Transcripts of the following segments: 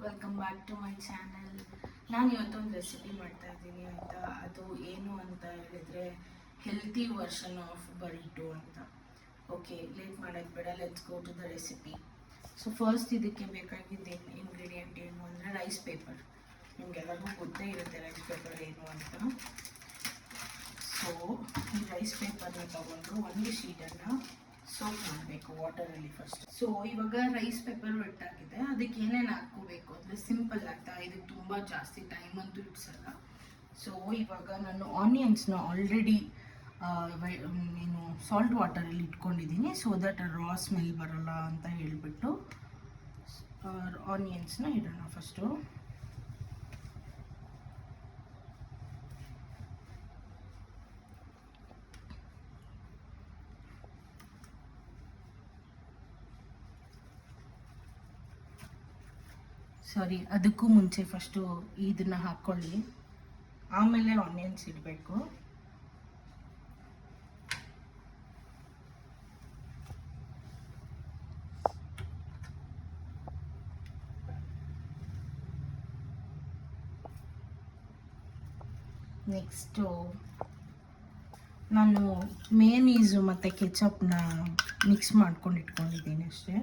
Welcome back to my channel. ನಾನು ಇವತ್ತೊಂದು recipe ಮಾಡ್ತಾ ಇದ್ದೀನಿ ಆಯಿತಾ. ಅದು ಏನು ಅಂತ ಹೇಳಿದರೆ ಹೆಲ್ತಿ ವರ್ಷನ್ ಆಫ್ ಬರಿಟೋ ಅಂತ. ಓಕೆ, ಲೇಟ್ ಮಾಡೋದು ಬೇಡ, let's go to the recipe. So first ಇದಕ್ಕೆ ಬೇಕಾಗಿದ್ದು ಇಂಗ್ರೀಡಿಯೆಂಟ್ ಏನು ಅಂದರೆ ರೈಸ್ ಪೇಪರ್. ನಿಮಗೆಲ್ಲರಿಗೂ ಗೊತ್ತೇ ಇರುತ್ತೆ ರೈಸ್ ಪೇಪರ್ ಏನು ಅಂತ. ಸೊ ಈ ರೈಸ್ ಪೇಪರ್ನ ತೊಗೊಂಡು ಒಂದು ಶೀಟನ್ನು ಸೋಪ್ ಮಾಡಬೇಕು ವಾಟರಲ್ಲಿ ಫಸ್ಟ್. ಸೊ ಇವಾಗ ರೈಸ್ ಪೇಪರ್ ವೆಟ್ಟಾಗಿದೆ, ಅದಕ್ಕೆ ಏನೇನು ಹಾಕ್ಕೋಬೇಕು ಅಂದರೆ ಸಿಂಪಲ್ ಆಗ್ತಾ, ಇದಕ್ಕೆ ತುಂಬ ಜಾಸ್ತಿ ಟೈಮ್ ಅಂತೂ ಇಡ್ಸಲ್ಲ. ಸೊ ಇವಾಗ ನಾನು ಆನಿಯನ್ಸ್ನ ಆಲ್ರೆಡಿ ಏನು ಸಾಲ್ಟ್ ವಾಟರಲ್ಲಿ ಇಟ್ಕೊಂಡಿದ್ದೀನಿ, ಸೊ ದಟ್ ರಾ ಸ್ಮೆಲ್ ಬರೋಲ್ಲ ಅಂತ ಹೇಳಿಬಿಟ್ಟು ಆನಿಯನ್ಸ್ನ ಇಡೋಣ ಫಸ್ಟು. ಸಾರಿ, ಅದಕ್ಕೂ ಮುಂಚೆ ಫಸ್ಟು ಇದನ್ನು ಹಾಕ್ಕೊಳ್ಳಿ, ಆಮೇಲೆ ಆನಿಯನ್ಸ್ ಇಡಬೇಕು. ನೆಕ್ಸ್ಟು ನಾನು ಮೇನೀಸು ಮತ್ತು ಕೆಚಪ್ನ ಮಿಕ್ಸ್ ಮಾಡ್ಕೊಂಡು ಇಟ್ಕೊಂಡಿದ್ದೀನಿ ಅಷ್ಟೇ.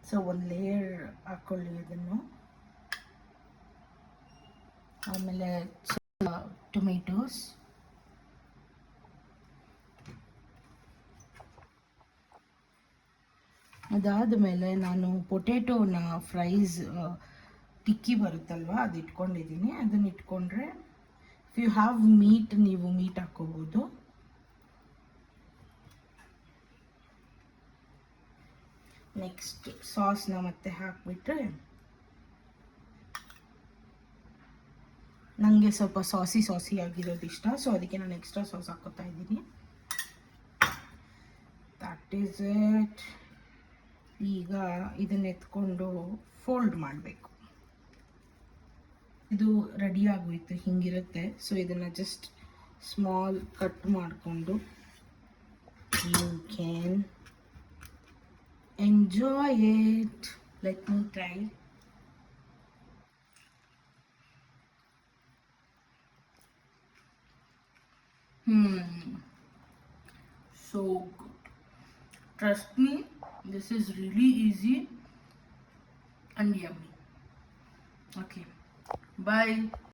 ಸೊ ಒಂದು ಲೇಯರ್ ಹಾಕ್ಕೊಳ್ಳಿ ಅದನ್ನು. ಆಮೇಲೆ ಟೊಮೆಟೊಸ್, ಅದಾದ ಮೇಲೆ ನಾನು ಪೊಟೆಟೋನ ಫ್ರೈಸ್ ಟಿಕ್ಕಿ ಬರುತ್ತಲ್ವ, ಅದು ಇಟ್ಕೊಂಡಿದ್ದೀನಿ. ಅದನ್ನ ಇಟ್ಕೊಂಡ್ರೆ ಇಫ್ ಯು ಹ್ಯಾವ್ ಮೀಟ್, ನೀವು ಮೀಟ್ ಹಾಕ್ಕೋಬೋದು. ನೆಕ್ಸ್ಟ್ ಸಾಸ್ನ ಮತ್ತೆ ಹಾಕಿಬಿಟ್ರೆ, ನನಗೆ ಸ್ವಲ್ಪ ಸಾಸಿ ಆಗಿರೋದು ಇಷ್ಟ, ಸೊ ಅದಕ್ಕೆ ನಾನು ಎಕ್ಸ್ಟ್ರಾ ಸಾಸ್ ಹಾಕೋತಾ ಇದ್ದೀನಿ. That is it. ಈಗ ಇದನ್ನ ಎತ್ಕೊಂಡು ಫೋಲ್ಡ್ ಮಾಡಬೇಕು. ಇದು ರೆಡಿ ಆಗೋಯ್ತು, ಹಿಂಗಿರುತ್ತೆ. ಸೊ ಇದನ್ನು ಜಸ್ಟ್ ಸ್ಮಾಲ್ ಕಟ್ ಮಾಡಿಕೊಂಡು you can enjoy it. Let me try. So good. Trust me, this is really easy and yummy. Okay, bye.